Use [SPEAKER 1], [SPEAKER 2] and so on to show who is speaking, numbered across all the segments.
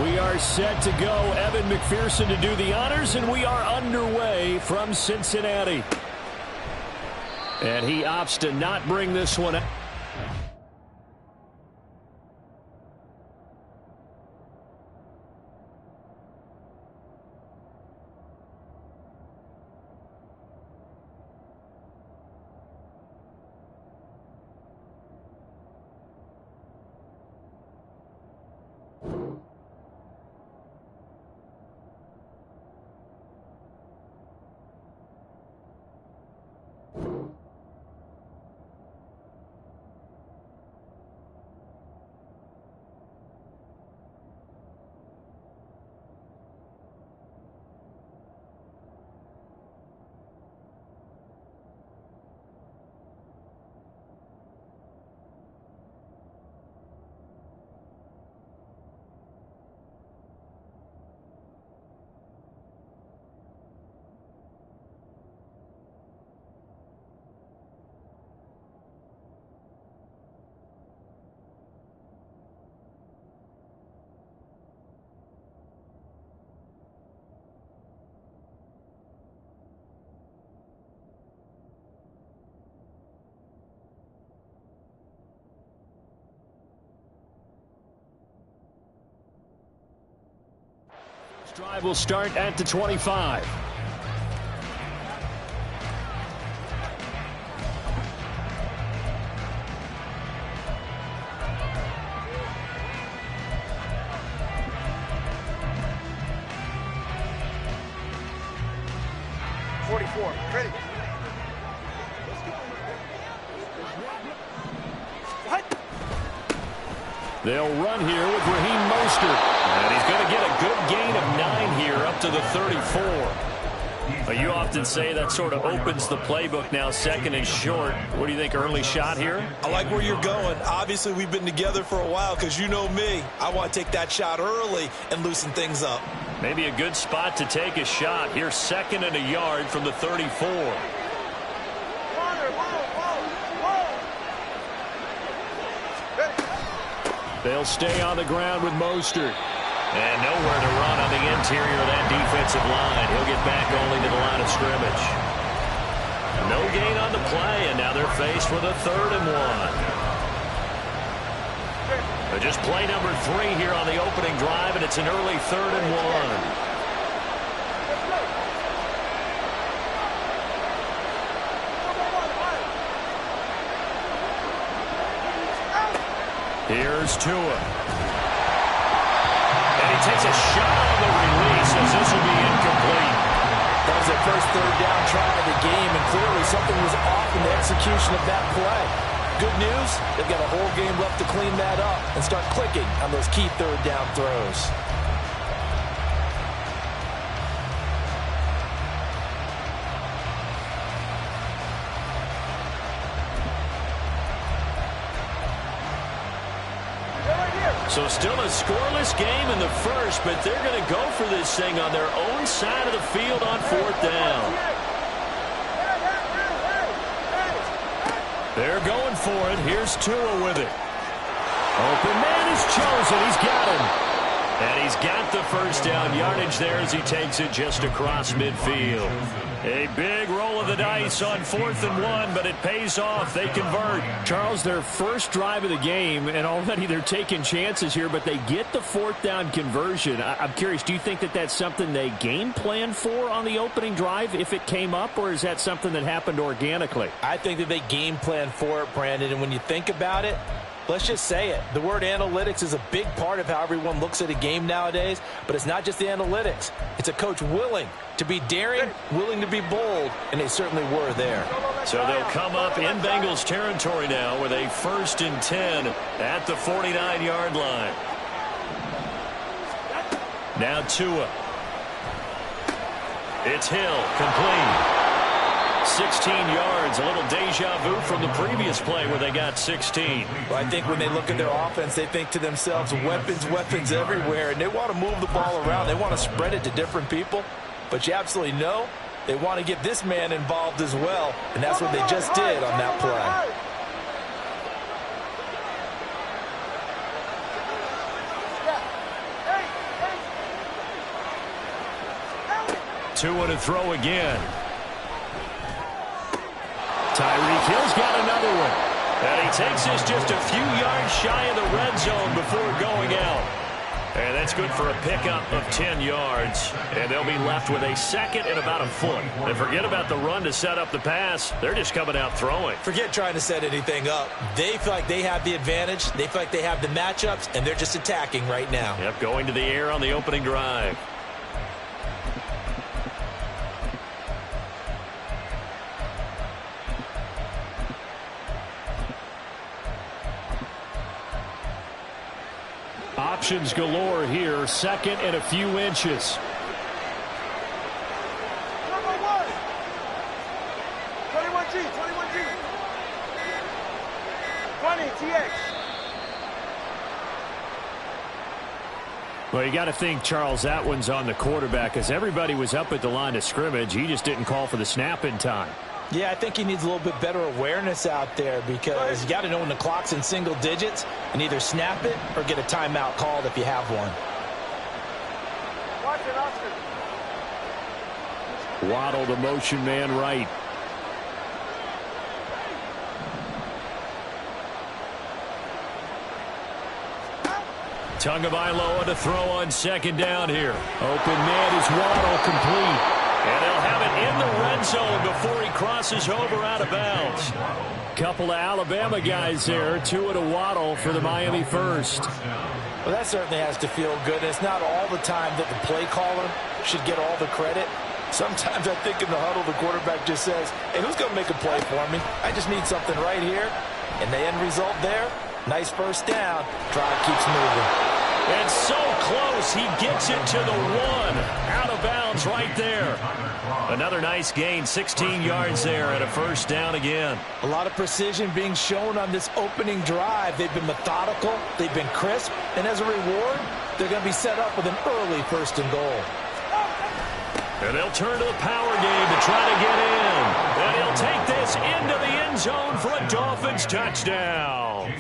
[SPEAKER 1] We are set to go. Evan McPherson to do the honors, and we are underway from Cincinnati. And he opts to not bring this one up. Drive will start at the 25.
[SPEAKER 2] Ready. What?
[SPEAKER 1] They'll run here with Raheem Mostert. And he's going to get a good gain of 9 here up to the 34. You often say that sort of opens the playbook now, second and short. What do you think, early shot here?
[SPEAKER 3] I like where you're going. Obviously, we've been together for a while because you know me. I want to take that shot early and loosen things up.
[SPEAKER 1] Maybe a good spot to take a shot. Here's second and a yard from the 34. They'll stay on the ground with Mostert. And nowhere to run on the interior of that defensive line. He'll get back only to the line of scrimmage. No gain on the play, and now they're faced with a 3rd and 1. But just play number 3 here on the opening drive, and it's an early 3rd and 1. Here's Tua. And he takes a shot on the release as this will be incomplete.
[SPEAKER 4] That was their first 3rd down try of the game, and clearly something was off in the execution of that play. Good news, they've got a whole game left to clean that up and start clicking on those key 3rd down throws.
[SPEAKER 1] So still a scoreless game in the first, but they're going to go for this thing on their own side of the field on 4th down. They're going for it. Here's Tua with it. Open man is chosen. He's got him. And he's got the first down yardage there as he takes it just across midfield. A big roll of the dice on 4th and 1, but it pays off. They convert. Charles, their first drive of the game, and already they're taking chances here, but they get the 4th down conversion. I'm curious, do you think that that's something they game plan for on the opening drive if it came up, or is that something that happened organically?
[SPEAKER 4] I think that they game plan for it, Brandon, and when you think about it, let's just say it. The word analytics is a big part of how everyone looks at a game nowadays, but it's not just the analytics. It's a coach willing to be daring, willing to be bold, and they certainly were there.
[SPEAKER 1] So they'll come up in Bengals territory now with a 1st and 10 at the 49-yard line. Now Tua. It's Hill, complete. 16 yards, a little deja vu from the previous play where they got 16.
[SPEAKER 4] Well, I think when they look at their offense, they think to themselves, weapons everywhere, and they want to move the ball around. They want to spread it to different people, but you absolutely know they want to get this man involved as well, and that's what they just did on that play.
[SPEAKER 1] Tua to throw again. Tyreek Hill's got another one. And he takes this just a few yards shy of the red zone before going out. And that's good for a pickup of 10 yards. And they'll be left with a second and about a foot. And forget about the run to set up the pass. They're just coming out throwing.
[SPEAKER 4] Forget trying to set anything up. They feel like they have the advantage. They feel like they have the matchups, and they're just attacking right now.
[SPEAKER 1] Yep, going to the air on the opening drive. Options galore here. Second and a few inches.
[SPEAKER 2] Number 1. 21G. 20 TX.
[SPEAKER 1] Well, you got to think, Charles, that one's on the quarterback as everybody was up at the line of scrimmage. He just didn't call for the snap in time.
[SPEAKER 4] Yeah, I think he needs a little bit better awareness out there because you got to know when the clock's in single digits and either snap it or get a timeout called if you have one.
[SPEAKER 2] Watch it, Oscar.
[SPEAKER 1] Waddle, the motion man right. Tagovailoa to throw on second down here. Open man is Waddle, complete. And they'll have it in the red zone before he crosses over out of bounds. Couple of Alabama guys there. Tua to Waddle for the Miami first.
[SPEAKER 4] Well, that certainly has to feel good. It's not all the time that the play caller should get all the credit. Sometimes I think in the huddle, the quarterback just says, hey, who's going to make a play for me? I just need something right here. And the end result there, nice first down. Drive keeps moving.
[SPEAKER 1] And so close, he gets it to the 1. Out of bounds right there. Another nice gain, 16 yards there and a first down again.
[SPEAKER 4] A lot of precision being shown on this opening drive. They've been methodical, they've been crisp, and as a reward, they're going to be set up with an early first and goal.
[SPEAKER 1] And they'll turn to the power game to try to get in. And he'll take this into the end zone for a Dolphins touchdown.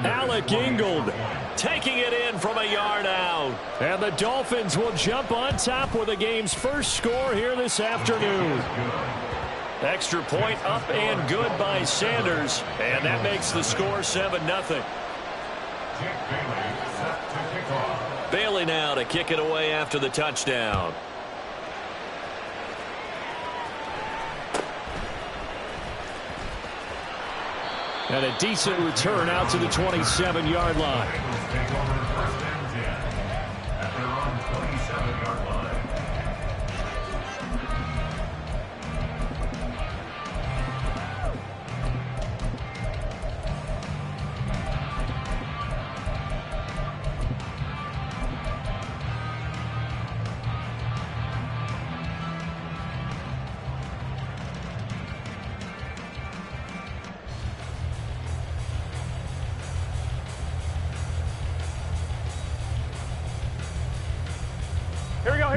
[SPEAKER 1] Alec Ingold taking it in from a yard out. And the Dolphins will jump on top with the game's first score here this afternoon. Extra point up and good by Sanders. And that makes the score 7-0. Bailey now to kick it away after the touchdown. And a decent return out to the 27-yard line.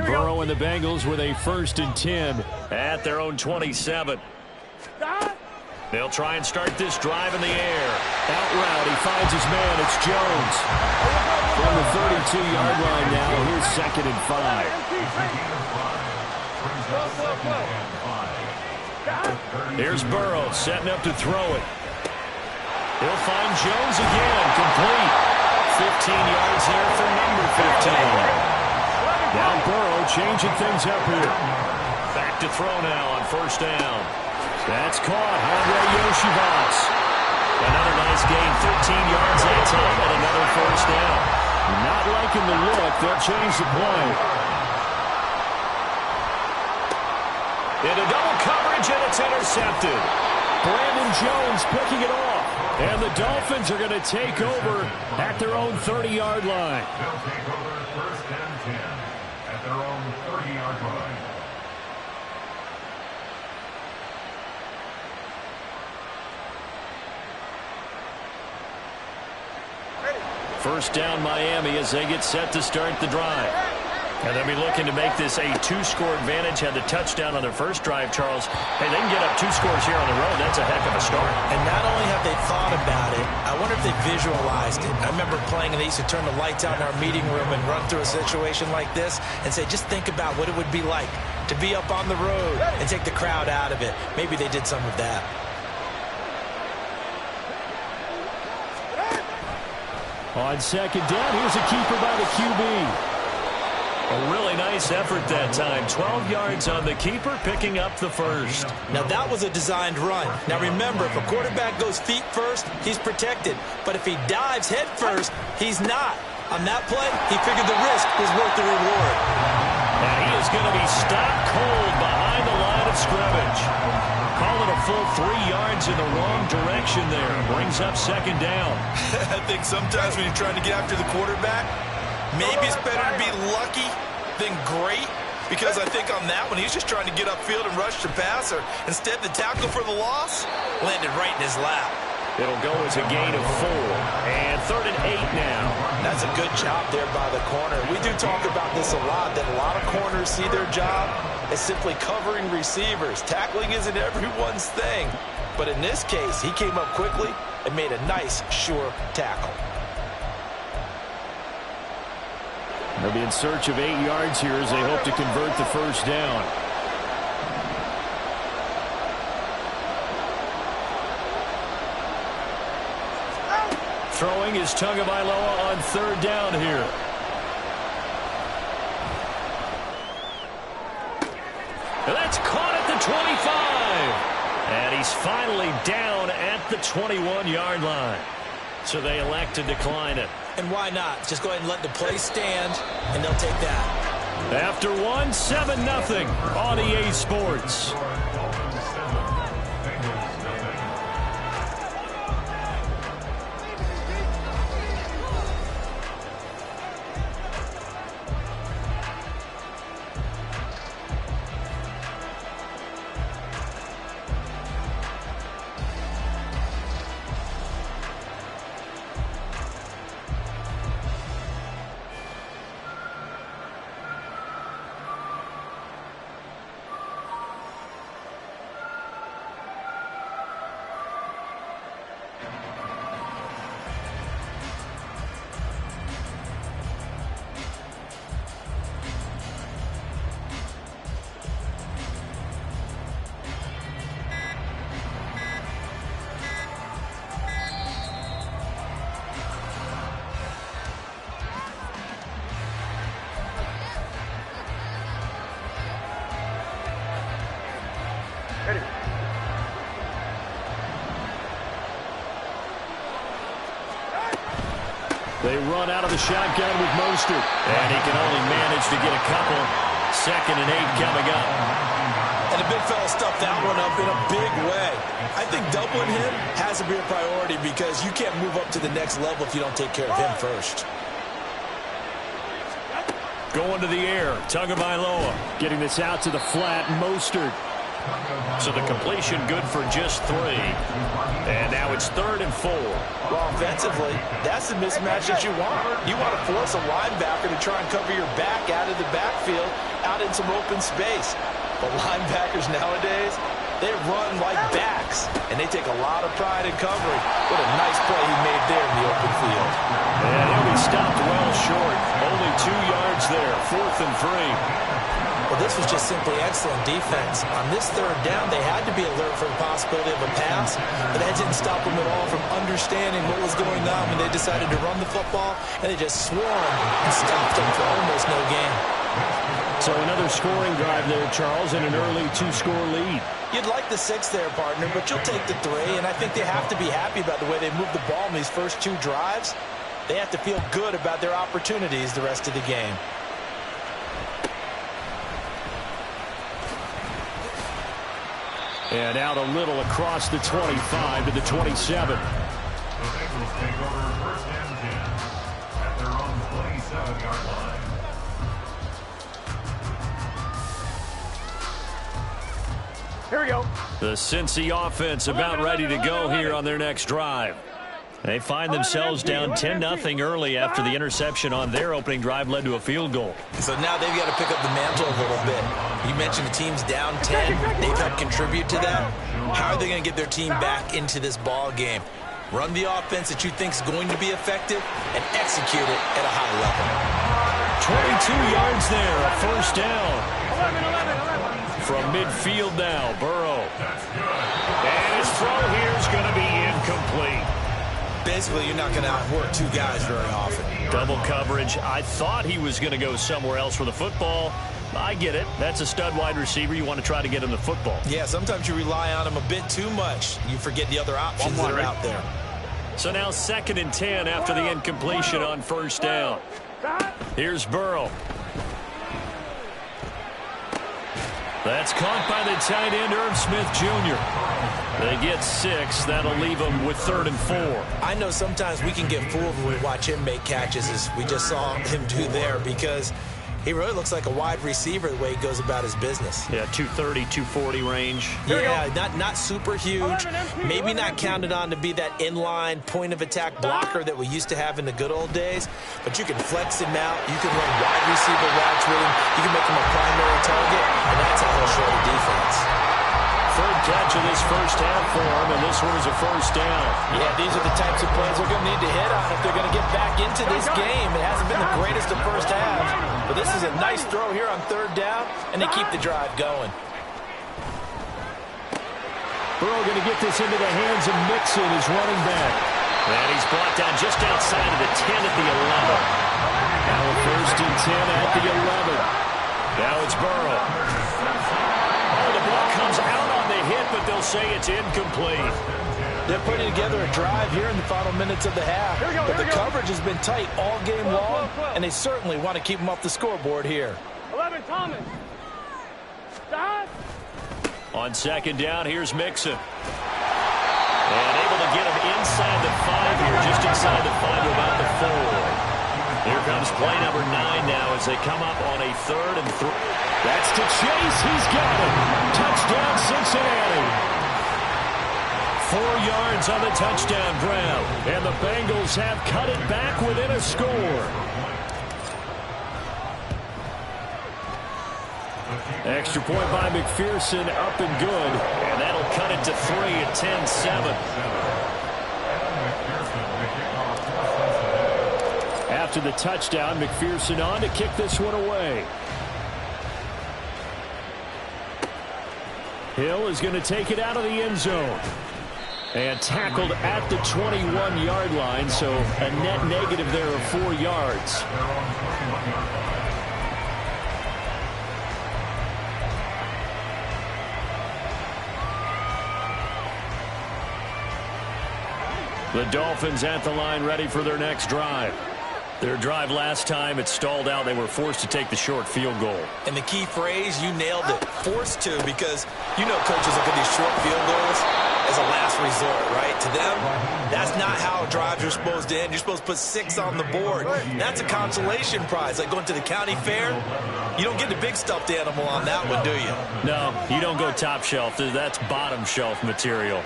[SPEAKER 1] Burrow and the Bengals with a 1st and 10 at their own 27. They'll try and start this drive in the air. Out route, he finds his man. It's Jones. From the 32-yard line now, here's 2nd and 5. Here's Burrow setting up to throw it. He'll find Jones again, complete. 15 yards there for number 15. Now Burrow changing things up here. Back to throw now on 1st down. That's caught. Andre Yoshivas. Another nice gain, 13 yards that time, and another 1st down. Not liking the look. They'll change the play. Into double coverage, and it's intercepted. Brandon Jones picking it off. And the Dolphins are going to take over at their own 30-yard line.
[SPEAKER 5] They'll take over 1st and 10 at their own 30-yard line.
[SPEAKER 1] First down Miami as they get set to start the drive. And they'll be looking to make this a 2-score advantage. Had the touchdown on their first drive, Charles. Hey, they can get up 2 scores here on the road. That's a heck of a start.
[SPEAKER 4] And not only have they thought about it, I wonder if they visualized it. I remember playing and they used to turn the lights out in our meeting room and run through a situation like this and say, just think about what it would be like to be up on the road and take the crowd out of it. Maybe they did some of that.
[SPEAKER 1] On second down, here's a keeper by the QB. A really nice effort that time. 12 yards on the keeper, picking up the first.
[SPEAKER 4] Now, that was a designed run. Now, remember, if a quarterback goes feet first, he's protected. But if he dives head first, he's not. On that play, he figured the risk was worth the reward.
[SPEAKER 1] And he is going to be stopped cold behind the line of scrimmage. Call it a full 3 yards in the wrong direction there. Brings up second down.
[SPEAKER 3] I think sometimes when you're trying to get after the quarterback, maybe it's better to be lucky than great, because I think on that one, he's just trying to get upfield and rush the passer. Instead, the tackle for the loss landed right in his lap.
[SPEAKER 1] It'll go as a gain of 4. And 3rd and 8 now.
[SPEAKER 4] That's a good job there by the corner. We do talk about this a lot, that a lot of corners see their job as simply covering receivers. Tackling isn't everyone's thing. But in this case, he came up quickly and made a nice, sure tackle.
[SPEAKER 1] They'll be in search of 8 yards here as they hope to convert the first down. Throwing is Tagovailoa on 3rd down here. And that's caught at the 25. And he's finally down at the 21-yard line. So they elect to decline it.
[SPEAKER 4] And why not? Just go ahead and let the play stand, and they'll take that.
[SPEAKER 1] After 1, 7-0 on EA Sports. They run out of the shotgun with Mostert. And he can only manage to get a couple. 2nd and 8 coming up.
[SPEAKER 4] And the big fella stuffed that one up in a big way. I think doubling him has to be a priority because you can't move up to the next level if you don't take care of him first.
[SPEAKER 1] Going to the air. Tagovailoa getting this out to the flat. Mostert. So the completion good for just 3. And now it's 3rd and 4.
[SPEAKER 4] Well, offensively, that's the mismatch that you want. You want to force a linebacker to try and cover your back out of the backfield, out in some open space. But linebackers nowadays, they run like backs, and they take a lot of pride in covering. What a nice play he made there in the open field.
[SPEAKER 1] And he'll be stopped well short. Only 2 yards there. 4th and 3.
[SPEAKER 4] Well, this was just simply excellent defense. On this 3rd down, they had to be alert for the possibility of a pass, but that didn't stop them at all from understanding what was going on when they decided to run the football, and they just swarmed and stopped them for almost no gain.
[SPEAKER 1] So another scoring drive there, Charles, and an early 2-score lead.
[SPEAKER 4] You'd like the 6 there, partner, but you'll take the 3, and I think they have to be happy about the way they moved the ball in these first 2 drives. They have to feel good about their opportunities the rest of the game.
[SPEAKER 1] And out a little across the 25 to the 27.
[SPEAKER 5] The Bengals take over 1st and 10 at their own 27-yard line.
[SPEAKER 2] Here we go.
[SPEAKER 1] The Cincy offense about ready to go here on their next drive. They find themselves down 10-0 early after the interception on their opening drive led to a field goal.
[SPEAKER 4] So now they've got to pick up the mantle a little bit. You mentioned the team's down 10. They've helped contribute to that. How are they going to get their team back into this ball game? Run the offense that you think is going to be effective and execute it at a high level.
[SPEAKER 1] 22 yards there, a 1st down.
[SPEAKER 2] 11.
[SPEAKER 1] from midfield now. Burrow. And his throw here is going to be incomplete.
[SPEAKER 3] Basically, you're not going to outwork two guys very often.
[SPEAKER 1] Double coverage. I thought he was going to go somewhere else for the football. I get it. That's a stud wide receiver. You want to try to get him the football.
[SPEAKER 3] Yeah, sometimes you rely on him a bit too much. You forget the other options that are out there.
[SPEAKER 1] So now 2nd and 10 after the incompletion on 1st down. Here's Burrow. That's caught by the tight end, Irv Smith Jr. They get 6. That'll leave them with 3rd and 4.
[SPEAKER 3] I know sometimes we can get fooled when we watch him make catches, as we just saw him do there, because he really looks like a wide receiver the way he goes about his business.
[SPEAKER 1] Yeah, 230, 240 range.
[SPEAKER 3] Yeah, not super huge. Maybe not counted on to be that inline point-of-attack blocker that we used to have in the good old days. But you can flex him out. You can run wide receiver routes with him. You can make him a primary target, and that's how he'll show the defense.
[SPEAKER 1] 3rd catch of this 1st half for him, and this one is a 1st down.
[SPEAKER 4] Yeah, these are the types of plays they're going to need to hit on if they're going to get back into this game. It hasn't been the greatest of first halves, but this is a nice throw here on 3rd down, and they keep the drive going.
[SPEAKER 1] Burrow going to get this into the hands of Mixon, his running back. And he's brought down just outside of the 10 at the 11. Now a 1st and 10 at the 11. Now it's Burrow. Oh, the ball comes out on the hit, but they'll say it's incomplete.
[SPEAKER 4] They're putting together a drive here in the final minutes of the half, but the coverage has been tight all game long, and they certainly want to keep them off the scoreboard here.
[SPEAKER 2] 11, Thomas. Dad.
[SPEAKER 1] On 2nd down, here's Mixon. And able to get him inside the 5 here, just inside the 5, about the 4. Here comes play number 9 now as they come up on a 3rd and 3. That's to Chase. He's got it. Touchdown, Cincinnati. 4 yards on the touchdown grab. And the Bengals have cut it back within a score. Extra point by McPherson, up and good. And that'll cut it to 3 at 10-7. After the touchdown, McPherson on to kick this one away. Hill is going to take it out of the end zone. And tackled at the 21-yard line, so a net negative there of 4 yards. The Dolphins at the line ready for their next drive. Their drive last time, it stalled out. They were forced to take the short field goal.
[SPEAKER 3] And the key phrase, you nailed it, forced to, because you know coaches look at these short field goals as a last resort, right? To them, that's not how drives are supposed to end. You're supposed to put 6 on the board. That's a consolation prize, like going to the county fair. You don't get the big stuffed animal on that one, do you?
[SPEAKER 1] No, you don't go top shelf. That's bottom shelf material.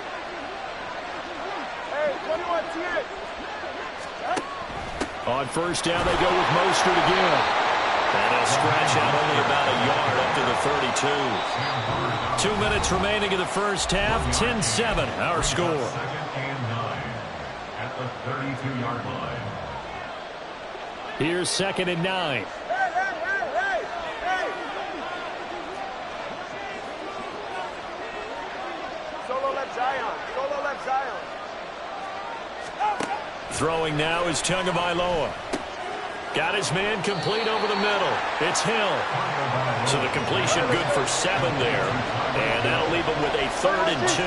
[SPEAKER 2] Hey, 21 TX.
[SPEAKER 1] On 1st down, they go with Mostert again. And he'll scratch out only about a yard up to the 32. 2 minutes remaining in the 1st half. 10-7, our score.
[SPEAKER 5] 2nd and 9 at the 32-yard line.
[SPEAKER 1] Here's 2nd and 9.
[SPEAKER 2] Hey. Solo left Zion. Solo left Zion.
[SPEAKER 1] Throwing now is Tagovailoa. Got his man complete over the middle. It's Hill. So the completion good for 7 there. And that'll leave him with a 3rd and 2.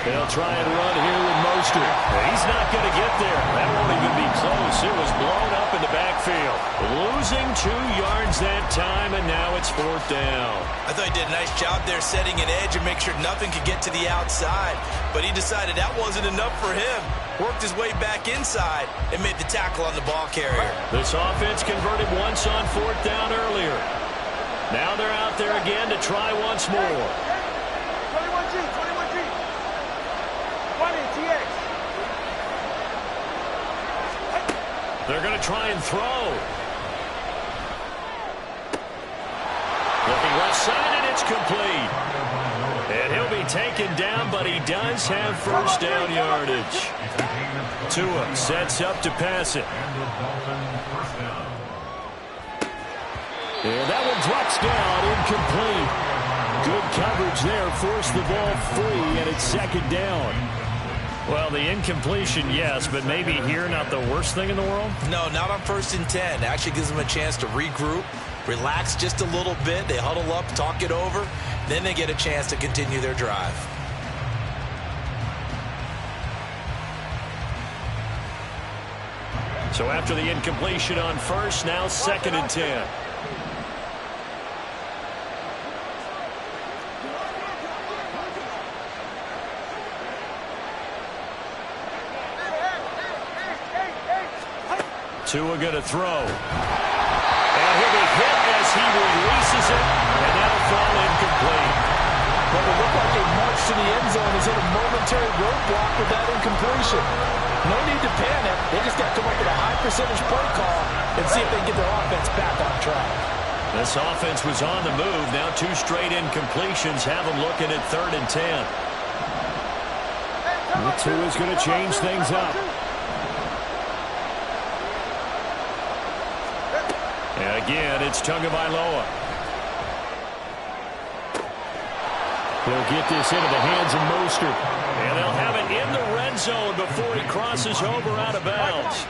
[SPEAKER 1] They'll try and run here with Mostert. He's not going to get there. That won't even be close. It was blown up in the backfield. Losing 2 yards that time, and now it's 4th down.
[SPEAKER 3] I thought he did a nice job there setting an edge and make sure nothing could get to the outside. But he decided that wasn't enough for him. Worked his way back inside and made the tackle on the ball carrier.
[SPEAKER 1] This offense converted once on 4th down earlier. Now they're out there again to try once more.
[SPEAKER 2] 21G. 20 TX.
[SPEAKER 1] They're going to try and throw. Looking left side, and it's complete. And he'll be taken down, but he does have 1st down yardage. Tua sets up to pass it. And that one drops down, incomplete. Good coverage there. Forced the ball free, and it's second down. Well, the incompletion, yes, but maybe here not the worst thing in the world?
[SPEAKER 4] No, not on 1st and 10. Actually gives them a chance to regroup, relax just a little bit. They huddle up, talk it over. Then they get a chance to continue their drive.
[SPEAKER 1] So after the incompletion on first, now 2nd and 10. Tua going to throw. And he'll be hit as he releases it, and that'll fall incomplete.
[SPEAKER 4] But it looked like they marched to the end zone. He's hit a momentary roadblock with that incompletion. No need to panic. They just got to come up with a high percentage play call and see if they can get their offense back on track.
[SPEAKER 1] This offense was on the move. Now 2 straight incompletions have them looking at 3rd and 10. Tua's going to change things up. And again, it's Tagovailoa. He'll get this into the hands of Mostert. And they'll have it in the red zone before he crosses over out of bounds.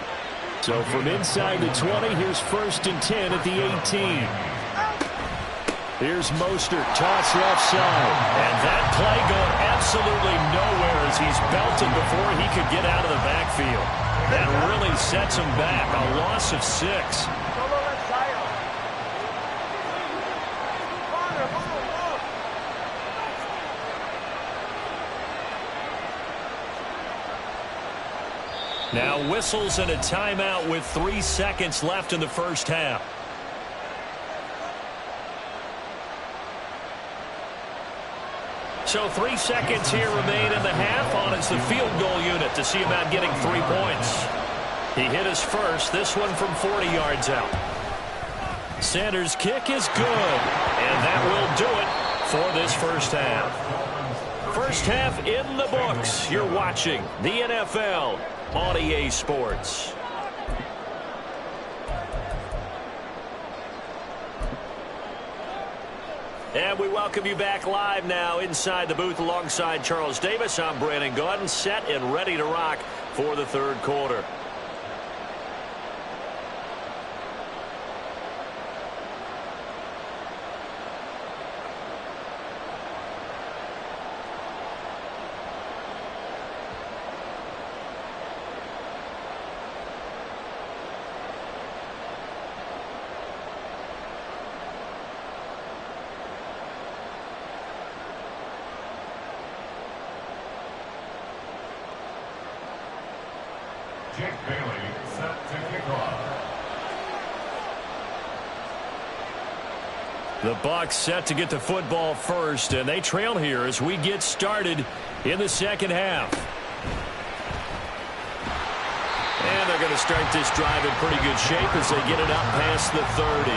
[SPEAKER 1] So from inside the 20, here's 1st and 10 at the 18. Here's Mostert, toss left side. And that play going absolutely nowhere as he's belted before he could get out of the backfield. That really sets him back. A loss of 6. Now whistles and a timeout with 3 seconds left in the first half. So 3 seconds here remain in the half. On it's the field goal unit to see about getting 3 points. He hit his first, this one from 40 yards out. Sanders' kick is good, and that will do it for this first half. First half in the books. You're watching the NFL on EA Sports. And we welcome you back live now inside the booth alongside Charles Davis. I'm Brandon Gaudin, set and ready to rock for the 3rd quarter.
[SPEAKER 5] Jake Bailey set to kick off.
[SPEAKER 1] The Bucs set to get the football first, and they trail here as we get started in the second half. And they're going to start this drive in pretty good shape as they get it up past the 30.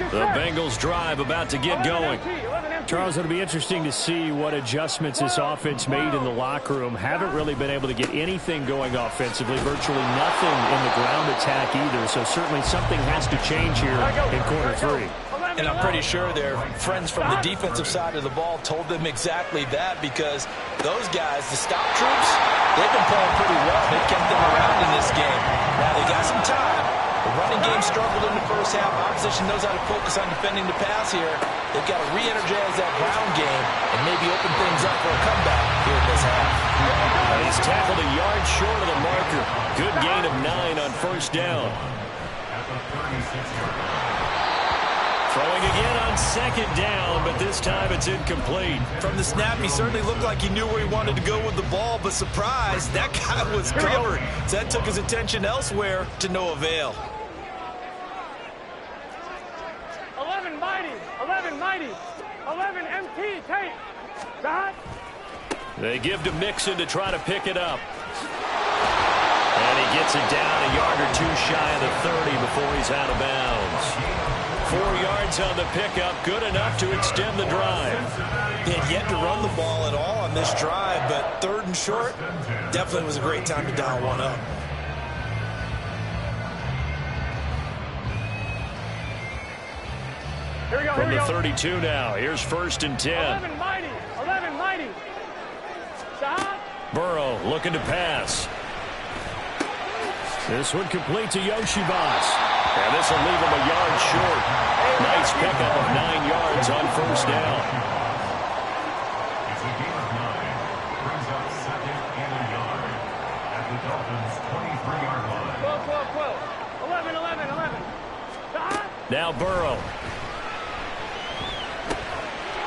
[SPEAKER 1] The Bengals drive about to get going. Charles, it'll be interesting to see what adjustments this offense made in the locker room. Haven't really been able to get anything going offensively, virtually nothing in the ground attack either. So certainly something has to change here in quarter 3.
[SPEAKER 4] And I'm pretty sure their friends from the defensive side of the ball told them exactly that, because those guys, the stop troops, they've been playing pretty well. They've kept them around in this game. Now they got some time. The running game struggled in the first half. Opposition knows how to focus on defending the pass here. They've got to re-energize that ground game and maybe open things up for a comeback here in this half.
[SPEAKER 1] He's tackled a yard short of the marker. Good gain of 9 on first down.
[SPEAKER 5] At the 36-yard line.
[SPEAKER 1] Throwing again on second down, but this time it's incomplete.
[SPEAKER 3] From the snap, he certainly looked like he knew where he wanted to go with the ball, but surprise, that guy was covered. So that took his attention elsewhere to no avail.
[SPEAKER 2] 11 mighty, 11 mighty, 11 MT, tape. Dot.
[SPEAKER 1] They give to Mixon to try to pick it up. And he gets it down a yard or 2 shy of the 30 before he's out of bounds. 4 yards on the pickup, good enough to extend the drive.
[SPEAKER 4] He had yet to run the ball at all on this drive, but 3rd and short definitely was a great time to dial one up.
[SPEAKER 2] Here we go,
[SPEAKER 1] From
[SPEAKER 2] here
[SPEAKER 1] the
[SPEAKER 2] we go.
[SPEAKER 1] 32 now, here's 1st and 10.
[SPEAKER 2] 11 mighty. 11 mighty. Stop.
[SPEAKER 1] Burrow looking to pass. This one complete to Yoshibas. And this will leave him a yard short. Nice pickup of 9 yards on 1st down.
[SPEAKER 5] It's a gain of 9. Brings up 2nd and a yard at the Dolphins' 23-yard line.
[SPEAKER 2] 12, 12, 12. 11, 11, 11. Stop.
[SPEAKER 1] Now Burrow.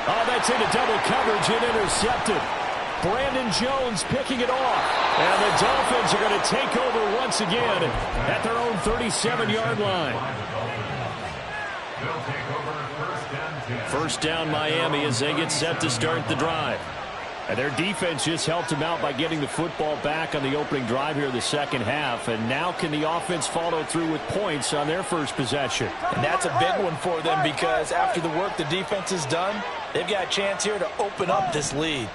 [SPEAKER 1] Oh, that's into double coverage and intercepted. Brandon Jones picking it off. And the Dolphins are going to take over once again at their own 37-yard line.
[SPEAKER 5] They'll take over 1st and 10.
[SPEAKER 1] First down Miami as they get set to start the drive. And their defense just helped them out by getting the football back on the opening drive here in the second half. And now can the offense follow through with points on their first possession?
[SPEAKER 4] And that's a big one for them because after the work the defense has done, they've got a chance here to open up this lead.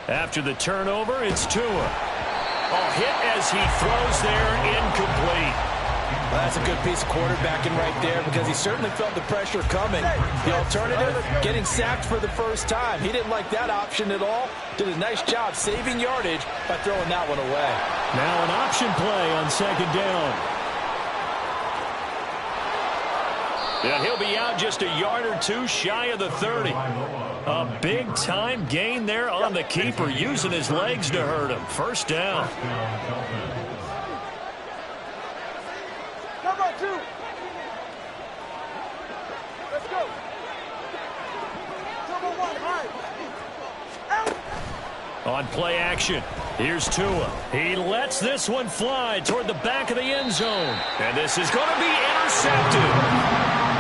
[SPEAKER 1] After the turnover, it's Tua. Oh, hit as he throws there, incomplete.
[SPEAKER 4] Well, that's a good piece of quarterbacking right there because he certainly felt the pressure coming. The alternative, getting sacked for the first time. He didn't like that option at all. Did a nice job saving yardage by throwing that one away.
[SPEAKER 1] Now an option play on 2nd down. Yeah, he'll be out just a yard or two shy of the 30. A big-time gain there on the keeper, using his legs to hurt him. 1st down.
[SPEAKER 2] Number 2. Let's go. Number 1, high.
[SPEAKER 1] On play action, here's Tua. He lets this one fly toward the back of the end zone. And this is going to be intercepted.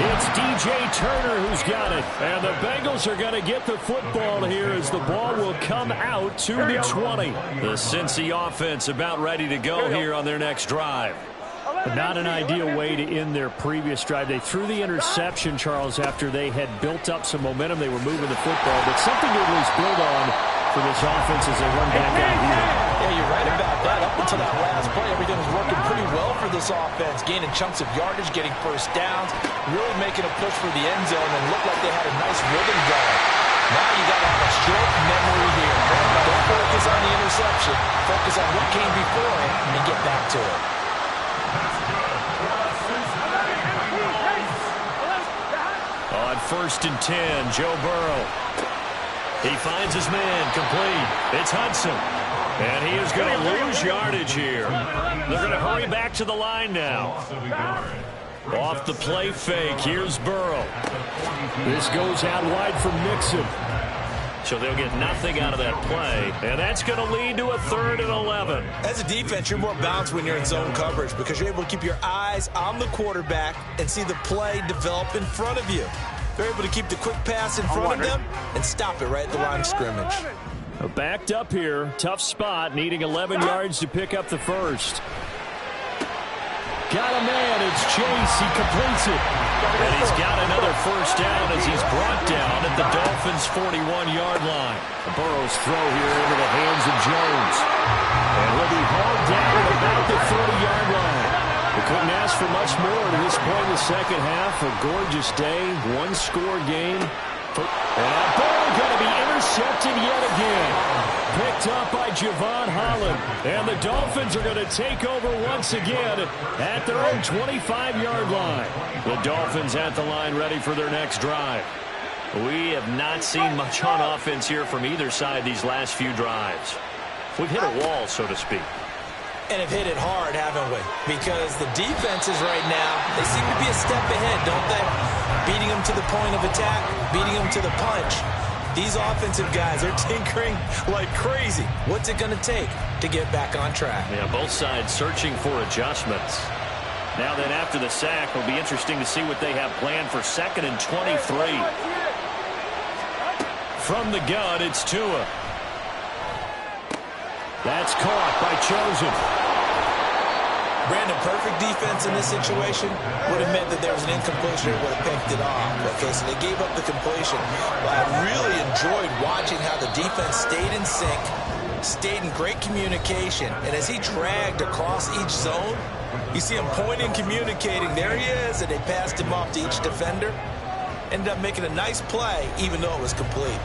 [SPEAKER 1] It's DJ Turner who's got it. And the Bengals are going to get the football here as the ball will come out to the 20. The Cincy offense about ready to go here on their next drive.
[SPEAKER 2] But
[SPEAKER 1] not an ideal way to end their previous drive. They threw the interception, Charles, after they had built up some momentum. They were moving the football, but something to at least build on for this offense as they run back out here.
[SPEAKER 4] Yeah, you're right about that. Up until that last play, everything was working pretty well for this offense. Gaining chunks of yardage, getting first downs, really making a push for the end zone, and looked like they had a nice rhythm going. Now you got to have a short memory here. Don't focus on the interception. Focus on what came before it and get back to it.
[SPEAKER 1] On 1st and 10, Joe Burrow. He finds his man, complete. It's Hudson. And he is going to lose yardage here. They're going to hurry back to the line now. Off the play fake, here's Burrow. This goes out wide for Mixon. So they'll get nothing out of that play. And that's going to lead to a 3rd and 11.
[SPEAKER 4] As a defense, you're more balanced when you're in zone coverage because you're able to keep your eyes on the quarterback and see the play develop in front of you. They're able to keep the quick pass in front of them and stop it right at the line of scrimmage.
[SPEAKER 1] Backed up here, tough spot, needing 11 yards to pick up the first. Got a man, it's Chase, he completes it. And he's got another first down as he's brought down at the Dolphins' 41-yard line. Burrow's throw here into the hands of Jones. And he'll be hauled down at about the 30-yard line. We couldn't ask for much more to this point in the second half. A gorgeous day, one-score game. And that ball going to be intercepted yet again. Picked up by Javon Holland. And the Dolphins are going to take over once again at their own 25-yard line. The Dolphins at the line ready for their next drive. We have not seen much on offense here from either side these last few drives. We've hit a wall, so to speak.
[SPEAKER 4] And have hit it hard, haven't we? Because the defenses right now, they seem to be a step ahead, don't they? Beating them to the point of attack, beating them to the punch. These offensive guys are tinkering like crazy. What's it going to take to get back on track?
[SPEAKER 1] Yeah, both sides searching for adjustments. Now then, after the sack, it'll be interesting to see what they have planned for 2nd and 23. From the gun, it's Tua. That's caught by Chosen.
[SPEAKER 4] Brandon, perfect defense in this situation would have meant that there was an incompletion and would have picked it off. Okay, so they gave up the completion. But I really enjoyed watching how the defense stayed in sync, stayed in great communication, and as he dragged across each zone, you see him pointing, communicating. There he is, and they passed him off to each defender. Ended up making a nice play, even though it was complete.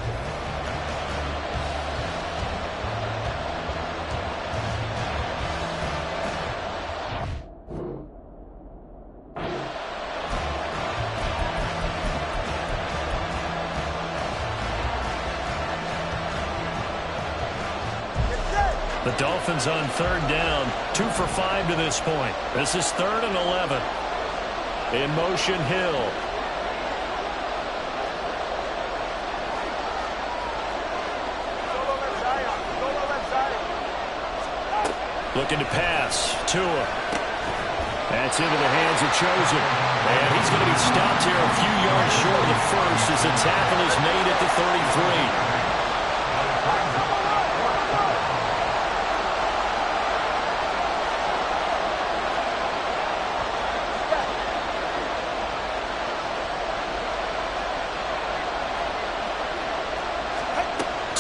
[SPEAKER 1] The Dolphins on 3rd down, 2 for 5 to this point. This is 3rd and 11. In motion, Hill. Looking to pass. Tua. That's into the hands of Chosen. And he's going to be stopped here a few yards short of the first as the tackle is made at the 33.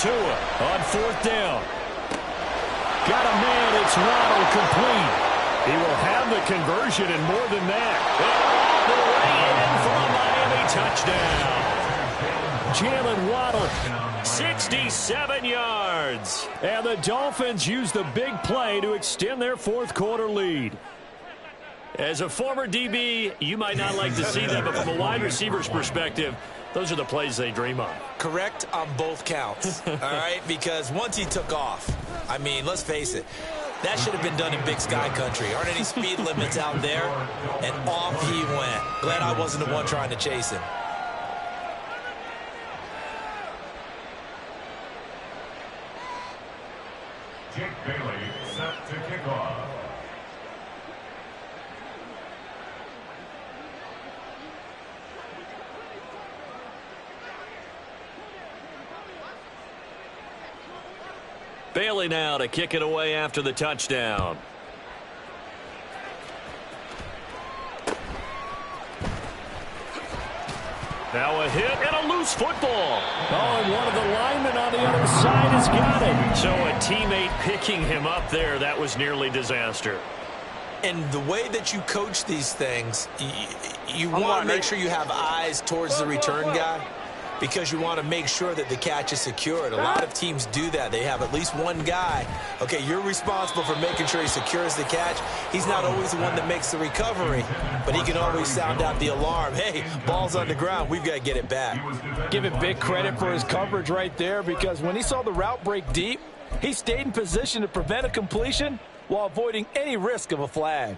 [SPEAKER 1] Tua on 4th down. Got a man, it's Waddle, complete. He will have the conversion and more than that. And all the way in for a Miami touchdown. Jalen Waddle, 67 yards. And the Dolphins use the big play to extend their 4th quarter lead. As a former DB, you might not like to see that, but from a wide receiver's perspective, those are the plays they dream of.
[SPEAKER 4] Correct on both counts, all right? Because once he took off, I mean, let's face it, that should have been done in Big Sky Country. Aren't any speed limits out there? And off he went. Glad I wasn't the one trying to chase him.
[SPEAKER 5] Jake Bailey set to kick off.
[SPEAKER 1] Bailey now to kick it away after the touchdown. Now a hit and a loose football. Oh, and one of the linemen on the other side has got it. So a teammate picking him up there, that was nearly disaster.
[SPEAKER 4] And the way that you coach these things, you want to make sure you have eyes towards the return guy, because you want to make sure that the catch is secured. A lot of teams do that. They have at least one guy. Okay, you're responsible for making sure he secures the catch. He's not always the one that makes the recovery, but he can always sound out the alarm. Hey, ball's on the ground. We've got to get it back.
[SPEAKER 6] Give him big credit for his coverage right there, because when he saw the route break deep, he stayed in position to prevent a completion while avoiding any risk of a flag.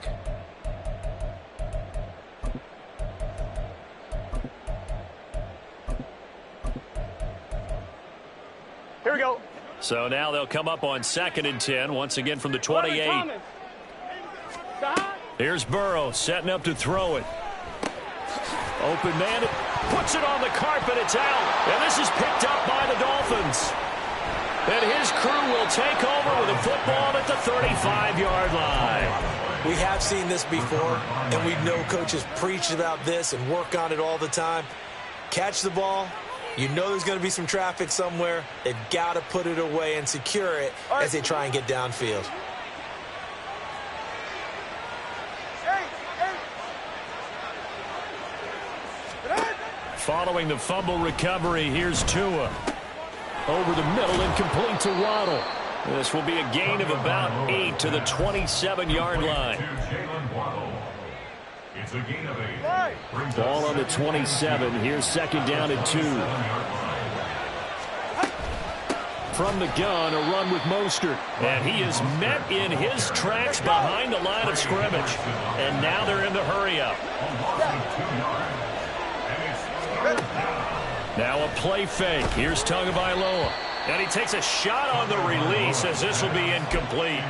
[SPEAKER 2] Here we go.
[SPEAKER 1] So now they'll come up on 2nd and 10, once again from the 28. Here's Burrow setting up to throw it. Open man, puts it on the carpet, it's out. And this is picked up by the Dolphins. And his crew will take over with a football at the 35-yard line.
[SPEAKER 4] We have seen this before, and we know coaches preach about this and work on it all the time. Catch the ball. You know there's going to be some traffic somewhere. They've got to put it away and secure it as they try and get downfield.
[SPEAKER 1] Following the fumble recovery, here's Tua. Over the middle and complete to Waddle. This will be a gain of about 8 to the 27-yard line.
[SPEAKER 5] It's a gain of 8.
[SPEAKER 1] Ball on the 27. Here's 2nd down and 2. From the gun, a run with Mostert. And he is met in his tracks behind the line of scrimmage. And now they're in the hurry-up. Now a play fake. Here's Tagovailoa. And he takes a shot on the release as this will be incomplete.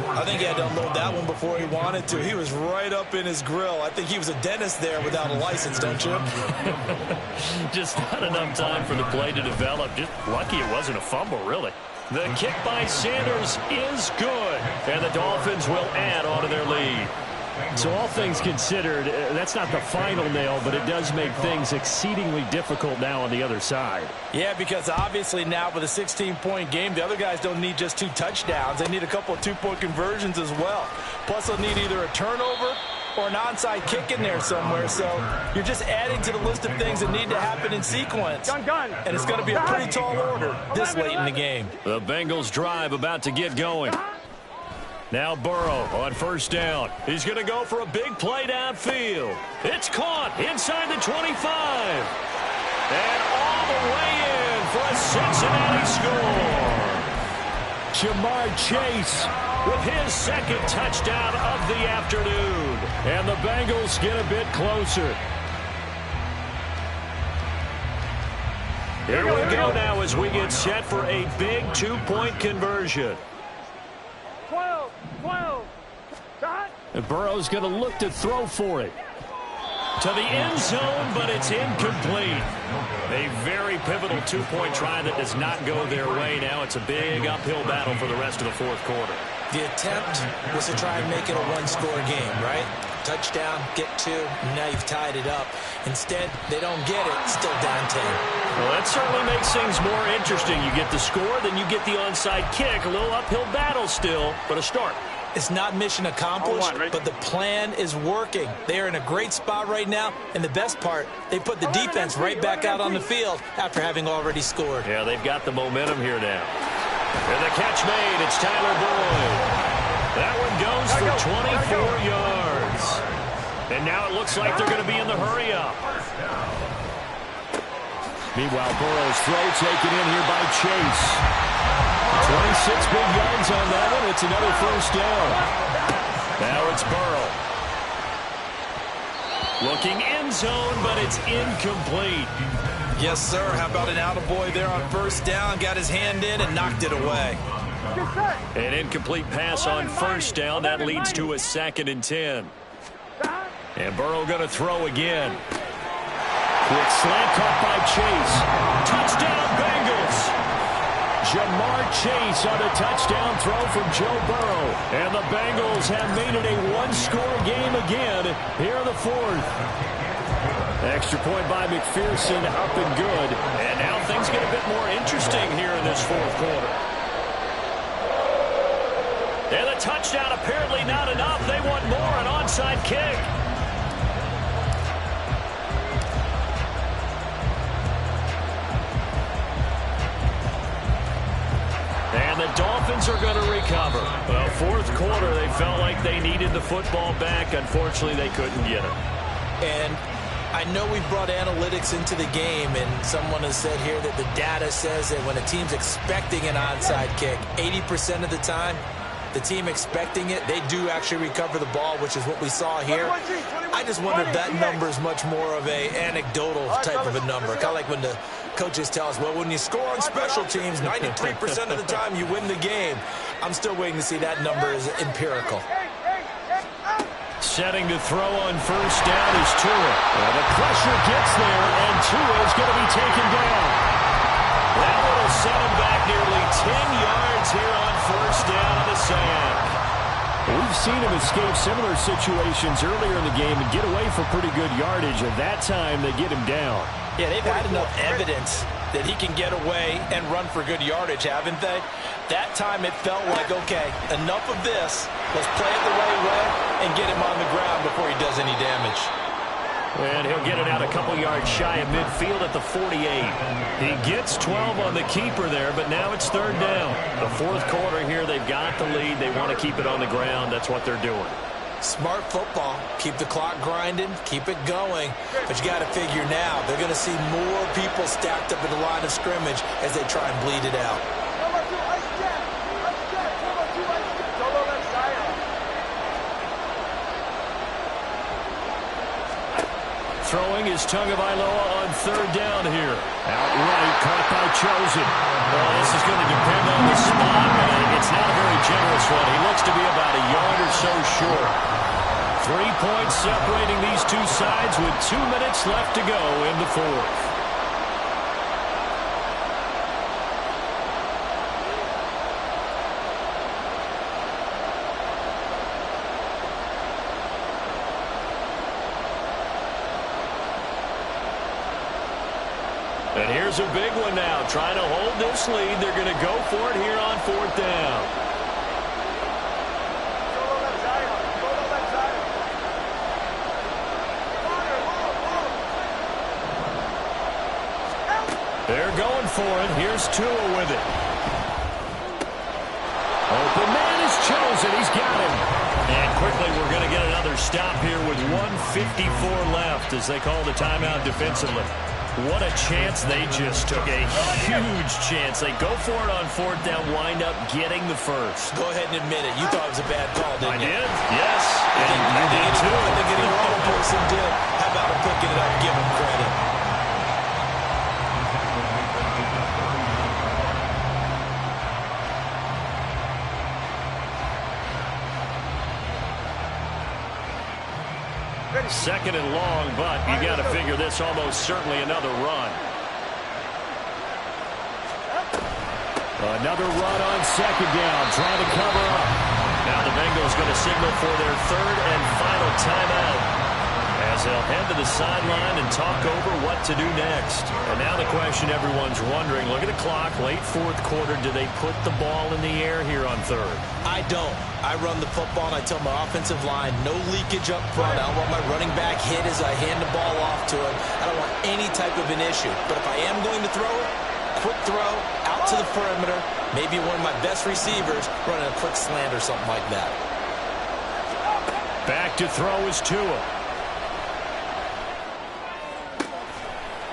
[SPEAKER 4] I think he had to unload that one before he wanted to. He was right up in his grill. I think he was a dentist there without a license, don't you?
[SPEAKER 1] Just not enough time for the play to develop. Just lucky it wasn't a fumble, really. The kick by Sanders is good, and the Dolphins will add on to their lead.
[SPEAKER 7] So all things considered, that's not the final nail, but it does make things exceedingly difficult now on the other side.
[SPEAKER 6] Yeah, because obviously now with a 16-point game, the other guys don't need just 2 touchdowns. They need a couple of 2-point conversions as well. Plus, they'll need either a turnover or an onside kick in there somewhere. So you're just adding to the list of things that need to happen in sequence. And it's going to be a pretty tall order this late in the game.
[SPEAKER 1] The Bengals drive about to get going. Now Burrow on first down. He's going to go for a big play downfield. It's caught inside the 25. And all the way in for a Cincinnati score.
[SPEAKER 7] Jamar Chase
[SPEAKER 1] With his second touchdown of the afternoon. And the Bengals get a bit closer. Here we go now as we get set for a big 2-point conversion.
[SPEAKER 2] 12.
[SPEAKER 7] And Burrow's going to look to throw for it.
[SPEAKER 1] To the end zone, but it's incomplete. A very pivotal 2-point try that does not go their way. Now it's a big uphill battle for the rest of the fourth quarter.
[SPEAKER 4] The attempt was to try and make it a one-score game, right? Touchdown, get 2, and now you've tied it up. Instead, they don't get it, still down 10.
[SPEAKER 1] Well, that certainly makes things more interesting. You get the score, then you get the onside kick. A little uphill battle still, but a start.
[SPEAKER 4] It's not mission accomplished, but the plan is working. They are in a great spot right now, and the best part, they put the defense right back out on the field after having already scored.
[SPEAKER 1] Yeah, they've got the momentum here now. And the catch made, it's Tyler Boyd. That one goes for 24 yards. And now it looks like they're going to be in the hurry-up.
[SPEAKER 7] Meanwhile, Burrow's throw taken in here by Chase. 26 big yards on that one. It's another first down.
[SPEAKER 1] Now it's Burrow. Looking end zone, but it's incomplete.
[SPEAKER 4] Yes, sir. How about an attaboy there on first down? Got his hand in and knocked it away.
[SPEAKER 1] An incomplete pass on first down. That leads to a 2nd and 10. And Burrow going to throw again.
[SPEAKER 7] Quick slant caught by Chase.
[SPEAKER 1] Touchdown, Bengals.
[SPEAKER 7] Jamar Chase on a touchdown throw from Joe Burrow. And the Bengals have made it a one-score game again here in the fourth. Extra point by McPherson, up and good.
[SPEAKER 1] And now things get a bit more interesting here in this fourth quarter. And the touchdown apparently not enough. They want more, an onside kick. And the Dolphins are going to recover. Well, fourth quarter, they felt like they needed the football back. Unfortunately, they couldn't get it.
[SPEAKER 4] And I know we've brought analytics into the game, and someone has said here that the data says that when a team's expecting an onside kick, 80% of the time, the team expecting it, they do actually recover the ball, which is what we saw here. I just wonder if that number is much more of a anecdotal type of a number. Kind of like when the coaches tell us, well, when you score on special teams, 93% of the time you win the game. I'm still waiting to see that number is empirical.
[SPEAKER 1] Setting to throw on first down is Tua. Well, the pressure gets there, and Tua is going to be taken down. That will set him back nearly 10 yards here on first down of the sack.
[SPEAKER 7] We've seen him escape similar situations earlier in the game and get away for pretty good yardage, and that time they get him down.
[SPEAKER 6] Yeah, they've had enough evidence that he can get away and run for good yardage, haven't they? That time it felt like, okay, enough of this. Let's play it the right way and get him on the ground before he does any damage.
[SPEAKER 1] And he'll get it out a couple yards shy of midfield at the 48. He gets 12 on the keeper there, but now it's third down. The fourth quarter here, they've got the lead. They want to keep it on the ground. That's what they're doing.
[SPEAKER 4] Smart football. Keep the clock grinding. Keep it going. But you got to figure now, they're going to see more people stacked up at the line of scrimmage as they try and bleed it out.
[SPEAKER 1] Throwing is Tagovailoa on third down here. Outright caught by Chosen. Well, this is going to depend on the spot, and it's not a very generous one. He looks to be about a yard or so short. 3 points separating these two sides with 2 minutes left to go in the fourth. And here's a big one now. Trying to hold this lead. They're going to go for it here on 4th down. They're going for it. Here's Tua with it. Open man is chosen. He's got him. And quickly we're going to get another stop here with 1:54 left as they call the timeout defensively. What a chance they just took. A huge chance. They go for it on 4th down, wind up getting the first.
[SPEAKER 6] Go ahead and admit it. You thought it was a bad call, didn't you?
[SPEAKER 1] I did? Yes.
[SPEAKER 6] I did too. I think any normal person did. How about him picking it up? Give him credit.
[SPEAKER 7] Second and long, but you got to figure this almost certainly another run. Another run on 2nd down, trying to cover up. Now the Bengals going to signal for their 3rd and final timeout as they'll head to the sideline and talk over what to do next. And now the question everyone's wondering, look at the clock, late 4th quarter, do they put the ball in the air here on 3rd?
[SPEAKER 6] I don't. I run the football and I tell my offensive line, no leakage up front. I don't want my running back hit as I hand the ball off to him. I don't want any type of an issue. But if I am going to throw it, quick throw, out to the perimeter, maybe one of my best receivers running a quick slant or something like that.
[SPEAKER 7] Back to throw is Tua.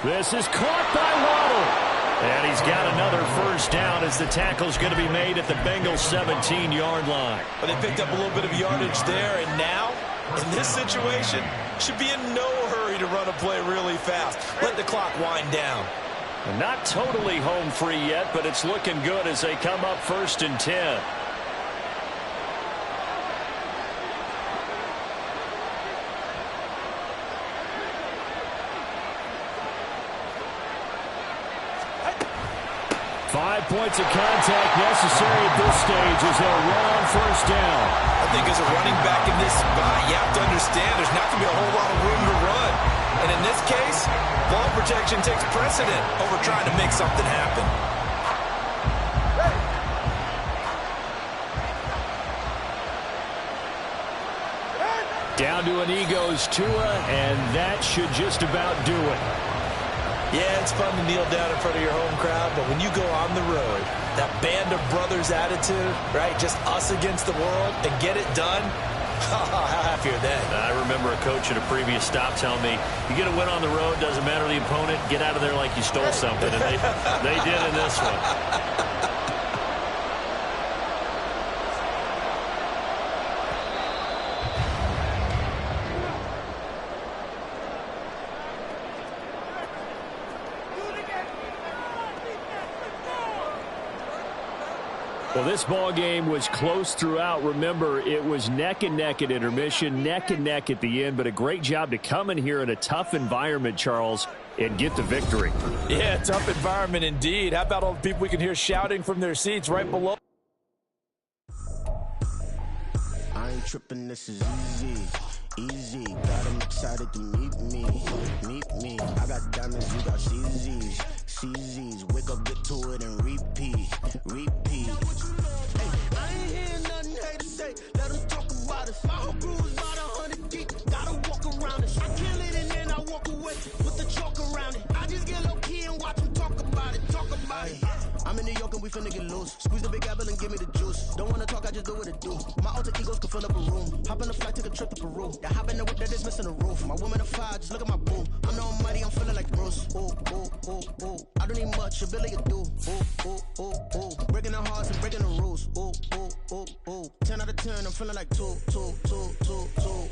[SPEAKER 7] This is caught by Waddle. And he's got another first down as the tackle's going to be made at the Bengals' 17-yard line.
[SPEAKER 6] But they picked up a little bit of yardage there, and now, in this situation, should be in no hurry to run a play really fast. Let the clock wind down.
[SPEAKER 7] And not totally home free yet, but it's looking good as they come up 1st and 10. Points of contact necessary at this stage as they'll run on 1st down.
[SPEAKER 6] I think as a running back in this spot, you have to understand there's not going to be a whole lot of room to run. And in this case, ball protection takes precedent over trying to make something happen.
[SPEAKER 7] Down to an Eagles Tua, and that should just about do it.
[SPEAKER 6] Yeah, it's fun to kneel down in front of your home crowd, but when you go on the road, that band of brothers attitude, right, just us against the world, and get it done, how happy are they?
[SPEAKER 1] I remember a coach at a previous stop telling me, you get a win on the road, doesn't matter the opponent, get out of there like you stole something, and they did in this one.
[SPEAKER 7] Well, this ball game was close throughout. Remember, it was neck and neck at intermission, neck and neck at the end, but a great job to come in here in a tough environment, Charles, and get the victory.
[SPEAKER 6] Yeah, tough environment indeed. How about all the people we can hear shouting from their seats right below?
[SPEAKER 8] I ain't tripping, this is easy. Easy, got them excited to meet me. I got diamonds, you got CZs. Wake up, get to it, and repeat. Hey, I ain't hearing nothing hate to say. Let them talk about it. My whole crew is about 100 deep. Gotta walk around it. I kill it and then I walk away. Put the chalk around it. I just get low key and watch them talk about it. I'm in New York and we finna get loose. Squeeze the big apple and give me the juice. Don't wanna talk, I just do what it do. My alter egos can fill up a room. Hop on a flight, take a trip to Peru. Yeah, hop in the whip that is missing a roof. My woman a fire, just look at my boo. I'm the almighty, I'm feeling like Bruce. Ooh. I don't need much, ability to do. Ooh. Breaking the hearts and breaking the rules. Ooh. 10 out of 10, I'm feeling like 2.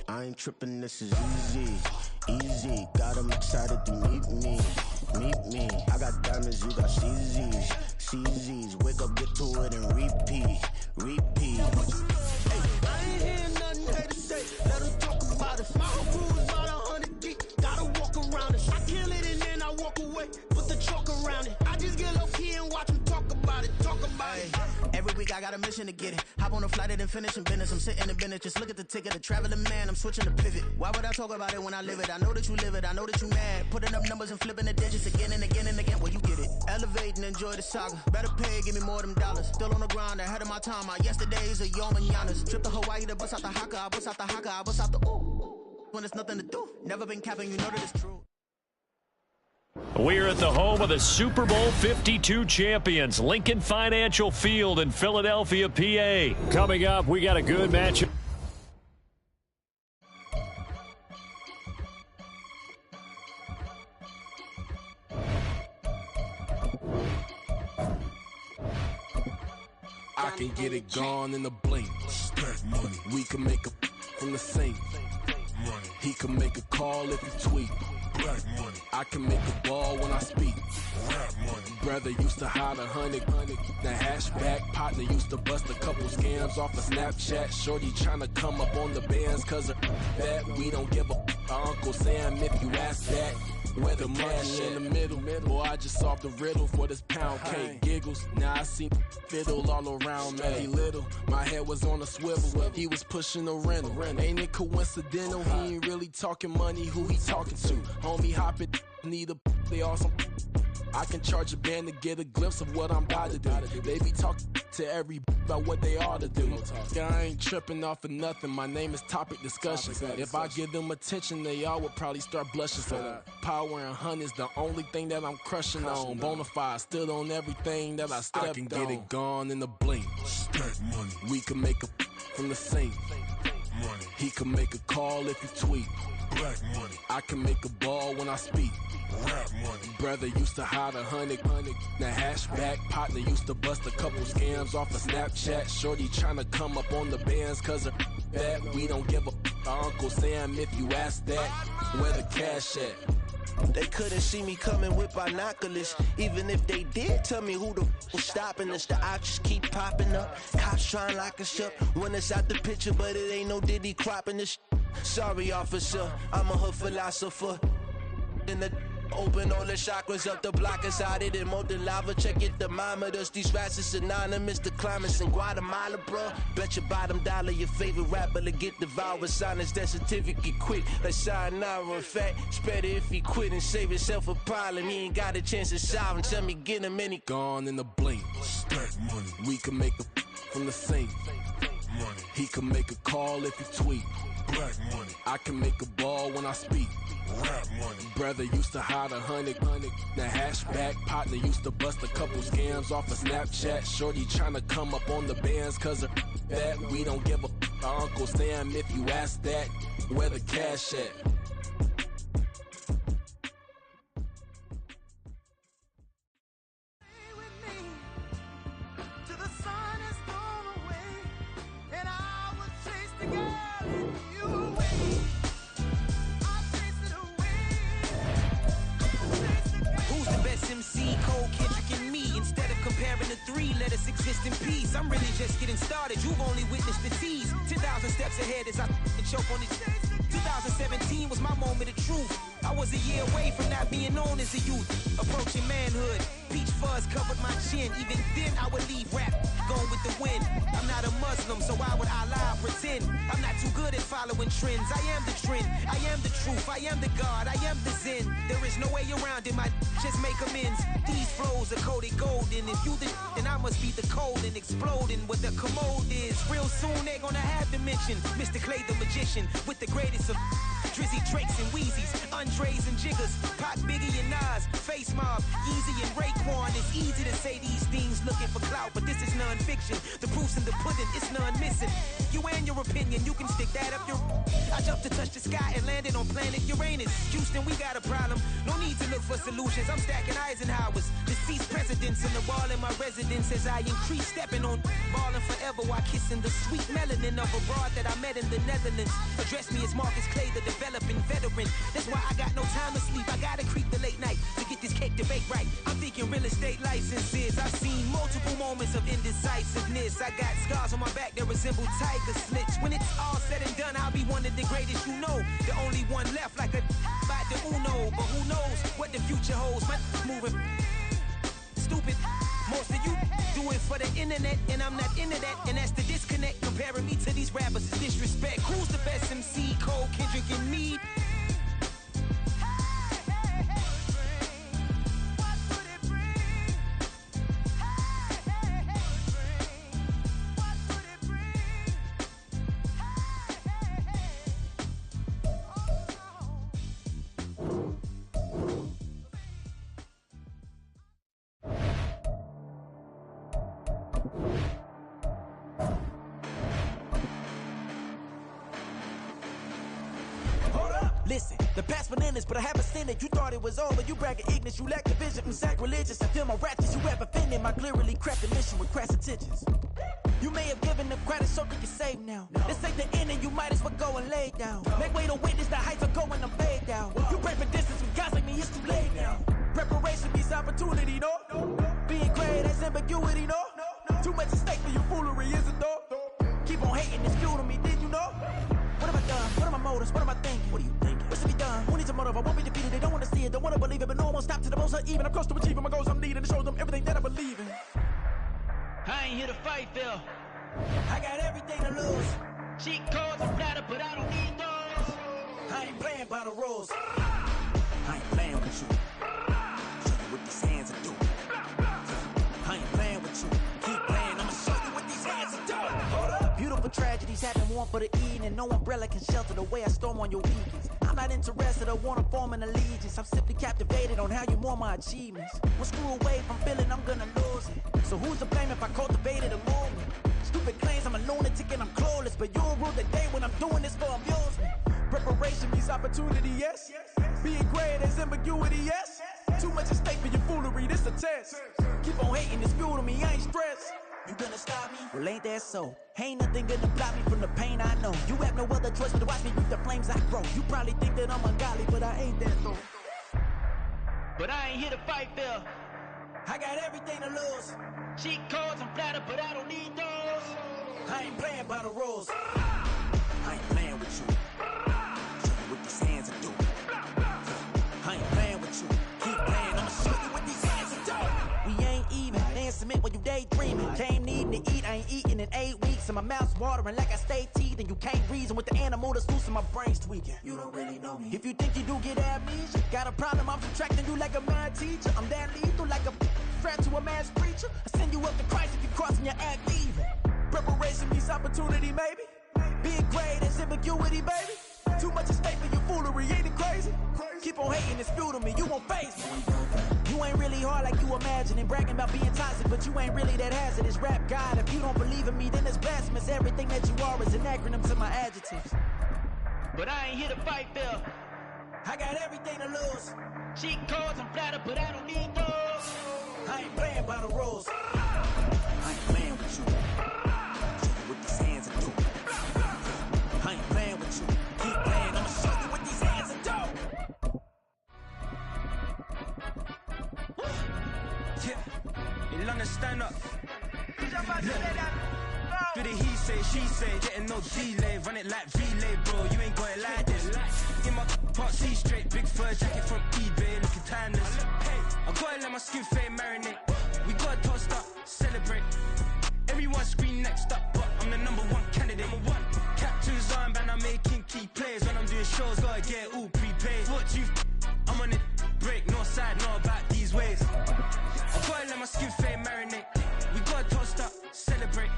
[SPEAKER 8] I ain't tripping, this is easy. Got them excited to meet me. I got diamonds, you got CZs. Wake up, get to it, and repeat. Hey, I ain't hearing nothing hate to say. Let them talk about it. My whole crew is about 100 deep. Gotta walk around it. I kill it and then I walk away. Put the chalk around it. I just get low key and watch them talk about about it, talk about it. Every week I got a mission to get it. Hop on a flight and then finish in business. I'm sitting in business, just look at the ticket. A traveling man, I'm switching to pivot. Why would I talk about it when I live it? I know that you live it, I know that you mad. Putting up numbers and flipping the digits again and again and again. Well, you get it. Elevate and enjoy the saga. Better pay, give me more them dollars. Still on the grind, ahead of my time. My yesterdays are yo mananas. Trip to Hawaii to bust out the haka. I bust out the haka, I bust out the ooh. When there's nothing to do. Never been capping, you know that it's true.
[SPEAKER 7] We're at the home of the Super Bowl 52 champions, Lincoln Financial Field in Philadelphia, PA. Coming up, we got a good matchup.
[SPEAKER 9] I can get it gone in a blink. Stack money. We can make a from the sink. Money. He can make a call if he tweet. Black money. I can make a ball when I speak. Rap money. Brother used to hide 100. The hashback partner used to bust a couple scams off of Snapchat. Shorty tryna come up on the bands cause of that. We don't give a Uncle Sam if you ask that. Where the money in the middle. Boy, I just solved the riddle for this pound cake. Giggles, now I see fiddle all around me. He little, my head was on a swivel. He was pushing a rental. Ain't it coincidental? He ain't really talking money, who he talking to? Homie hop it, need a they awesome. I can charge a band to get a glimpse of what I'm about to do. They be talking to every about what they ought to do. I ain't tripping off of nothing. My name is Topic Discussion. If I give them attention, they all would probably start blushing. So power and hunt is the only thing that I'm crushing on. Bonafide stood on everything that I stepped on. I can get it gone in a blink. Stack money. We can make a from the sink. Money. He can make a call if you tweet. Black money. I can make a ball when I speak. Rap money. Brother used to hide 100. The hashback partner used to bust a couple scams off of Snapchat. Shorty tryna come up on the bands cause of that. We don't give a Uncle Sam if you ask that. Where the cash at?
[SPEAKER 8] They couldn't see me coming with binoculars. Even if they did tell me who the was stopping us, the options keep popping up. Cops trying to lock us up when it's out the picture, but it ain't no Diddy cropping this. Sorry, officer, I'm a hood philosopher. In the open all the chakras up the block inside it and molten lava. Check it, thermometers. These rats is anonymous. The climates in Guatemala, bro. Bet your bottom dollar your favorite rapper to get devoured. Sign his death certificate quick. Like sayonara. In fact, it's better if he quit and save himself a problem. He ain't got a chance to solve and tell me get him any.
[SPEAKER 9] Gone in a blink. Stack money. We can make a from the sink. Money. He can make a call if you tweet. Black money. I can make a ball when I speak. Rap money. Brother used to hide 100. The hashback partner used to bust a couple scams off of Snapchat. Shorty tryna come up on the bands cause of that. We don't give a Uncle Sam if you ask that. Where the cash at?
[SPEAKER 10] Comparing the three, let us exist in peace. I'm really just getting started. You've only witnessed the tease. 10,000 steps ahead as I choke on these. 2017 was my moment of truth. I was a year away from not being known as a youth. Approaching manhood. Peach fuzz covered my chin. Even then I would leave rap going with the wind. I'm not a Muslim, so why would Allah pretend? I'm not too good at following trends. I am the trend. I am the truth. I am the God. I am the Zen. There is no way around it. My just make amends. These flows are coated golden. If you the then I must be the cold and exploding what the commode is. Real soon they gonna have to mention Mr. Clay the magician with the greatest of Drizzy, Drakes, and Wheezies, Andres and Jiggers, Pac, Biggie, and Nas, Face Mob, Easy and Raekwon. It's easy to say these things looking for clout, but this is non-fiction. The proof's in the pudding, it's none missing. You and your opinion, you can stick that up your. I jumped to touch the sky and landed on planet Uranus. Houston, we got a problem. No need to look for solutions. I'm stacking Eisenhowers, deceased presidents in the wall in my residence as I increase stepping on ballin' forever while kissing the sweet melanin of a broad that I met in the Netherlands. Address me as Marcus Clay, the developing veteran. That's why I got no time to sleep. I gotta creep the late night to get this cake to bake right. I'm thinking real estate licenses. I've seen multiple moments of indecisiveness. I got scars on my back that resemble tiger slits. When it's all said and done, I'll be one of the greatest you know. The only one left like a by the Uno. But who knows what the future holds. My moving stupid. Most of you do it for the internet, and I'm not into that, and that's the disconnect. Comparing me to these rappers is disrespect. Who's the best MC? Cole, Kendrick, and me? Listen, the past bananas, but I haven't seen it. You thought it was over, you bragging ignorance, you lack the vision from sacrilegious. I feel my ratchets, you have offended my clearly crafted mission with crass intentions. You may have given them credit so you can save now. This ain't the end and you might as well go and lay down. Make way to witness the heights are going, I'm laid down. You pray for distance with guys like me, it's too late now. Preparation means opportunity, no? Being great has ambiguity, no? Too much at stake for your foolery, is it though? Keep on hating, it's fuel to me, did you know? What have I done? What are my motives? What am I thinking? What are you thinking? What should be done? Who needs a motive? I won't be defeated. They don't want to see it, don't want to believe it, but no one won't stop to the most even. I'm close to achieving my goals. I'm needing to show them everything that I believe in. I ain't here to fight, Phil. I got everything to lose. Cheat codes and flatter, but I don't need those. I ain't playing by the rules. I ain't playing with you. Show you what these hands are doing. I ain't playing with you. Keep playing, I'ma show you what these hands are doing. Hold up. Beautiful tragedies happen, one for the evening, and no umbrella can shelter the way I storm on your weekends. I'm not interested or want to form an allegiance. I'm simply captivated on how you more my achievements. Well, screw away from feeling I'm gonna lose it. So who's to blame if I cultivated a movement? Stupid claims I'm a lunatic and I'm clueless, but you'll rule the day when I'm doing this for amusement. Preparation means opportunity, yes. Being great is ambiguity, yes. Too much at stake for your foolery, this a test. Keep on hating, it's fuel to me, I ain't stressed. You gonna stop me? Well, ain't that so? Ain't nothing gonna block me from the pain I know. You have no other choice but to watch me reap the flames I grow. You probably think that I'm ungodly, but I ain't that though. But I ain't here to fight, Phil. I got everything to lose. Cheat codes and flatter, but I don't need those. I ain't playing by the rules. I ain't playing with you. Show you what these hands are doing. I ain't playing with you. Keep playing, I'ma show you what these hands are doing. We ain't even. They submit when you daydreaming. Came needing to eat, I ain't eating in 8 weeks. And my mouth's watering like I stay teeth. And you can't reason with the animal that's loose and my brain's tweaking. You don't really know me. If you think you do get amnesia, got a problem, I'm subtracting you like a mad teacher. I'm that lethal like a threat to a mass preacher. I send you up to Christ if you crossing your act evil. Preparation means opportunity, maybe. Being great is ambiguity, baby. Too much at stake for your foolery, ain't it crazy? Keep on hating, it's fuel to me, you won't face me. You ain't really hard like you imagine and bragging about being toxic, but you ain't really that hazardous. Rap God, if you don't believe in me, then it's blasphemous. Everything that you are is an acronym to my adjectives. But I ain't here to fight, Phil. I got everything to lose. Cheat codes and flatter, but I don't need those. I ain't playing by the rules. I ain't playing with you. Show you what these hands are doing. I ain't playing with you. Keep playing, I'ma show you what these hands are doing. Yeah, in London, stand up. Do the he say, she say, getting no delay, run it like relay, bro. You ain't got it like this. In my part C straight, big fur jacket from eBay, looking timeless. I gotta let my skin fade marinate. We gotta toast up, celebrate. Everyone scream next up, but I'm the #1 candidate. Captain's armband, I'm making key plays. When I'm doing shows, gotta get it all prepaid. What you I'm on it, break, no side, know about these ways. I gotta let my skin fade marinate. We gotta toast up, celebrate.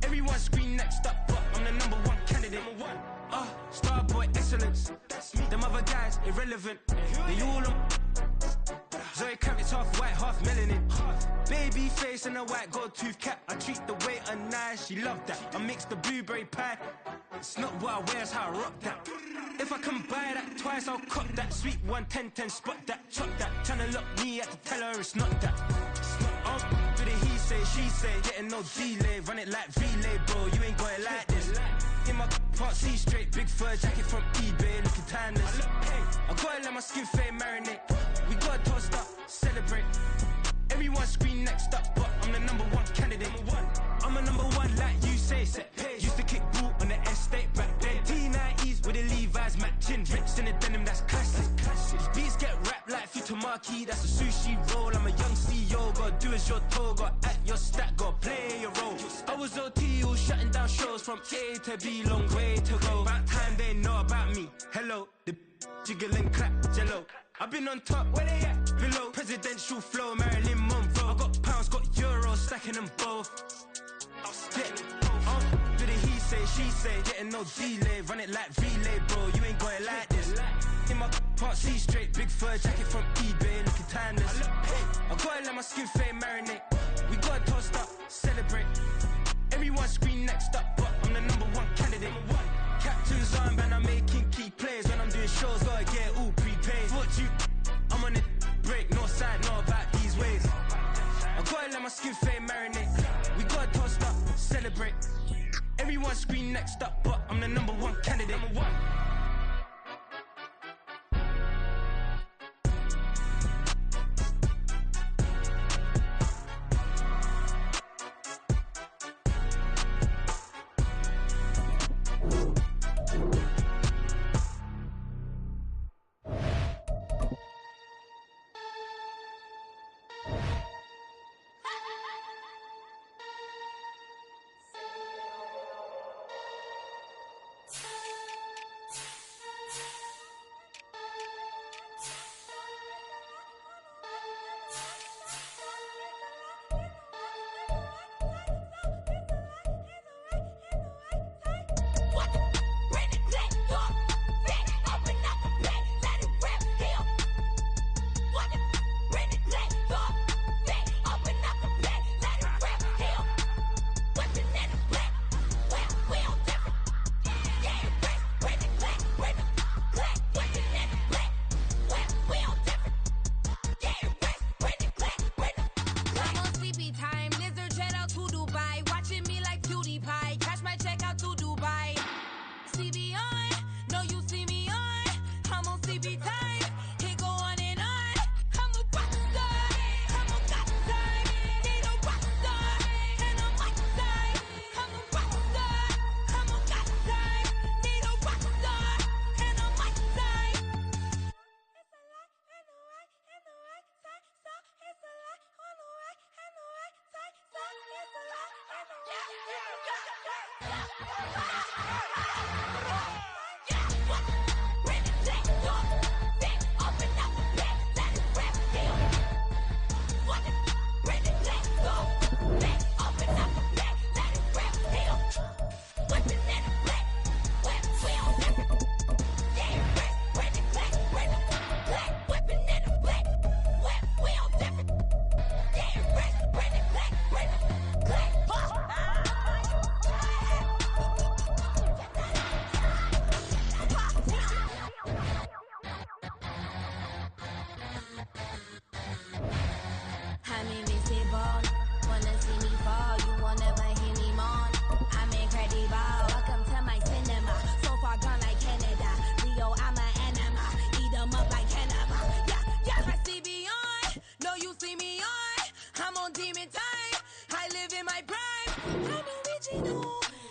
[SPEAKER 10] Everyone scream next up, but I'm the #1 candidate. Starboy excellence. Them other guys irrelevant. They all on. Zoe Kravitz half white, half melanin. Baby face and a white gold tooth cap. I treat the waiter nice, she love that. I mix the blueberry pie. It's not what I wear, it's how I rock that. If I can buy that twice, I'll cop that. Sweet 110, spot that, chop that. Tryna lock me at the tell her it's not that. Do the he say, she say, getting no delay, run it like relay, bro. You ain't got it like this. In my part C straight, big fur jacket from eBay, looking timeless. I gotta let my skin fade marinate. We gotta toast up, celebrate. Everyone scream next up, but I'm the #1 candidate. I'm a #1 like you say, set pace. Used to kick boot on the estate back then. T90s with the Levi's matching. Rips in the denim, that's classic. These beats get wrapped like few tomatoes. marquee, that's a sushi roll. I'm a young CEO, gotta do as you're told. Gotta act your stat, gotta play your role. I was OT, all shutting down shows from A to B, long way to go. About time they know about me. Hello, the jiggle and clap, jello. I've been on top, where they at? Below, presidential flow, Marilyn Monroe. I got pounds, got euros, stacking them both. Do the he say, she say, getting no delay. Run it like relay, bro, you ain't got it like this. In my part C straight, big fur jacket from eBay, looking timeless. I gotta let my skin fade marinate. We gotta toast up, celebrate. Everyone scream next up, but I'm the #1 candidate. Captain's armband, I'm making key plays. When I'm doing shows, gotta get all prepaid. What you, I'm on it, break, no side, know about these ways. I gotta let my skin fade marinate. We gotta toast up, celebrate. Everyone scream next up, but I'm the #1 candidate.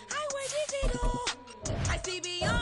[SPEAKER 11] I wear digital. I see beyond.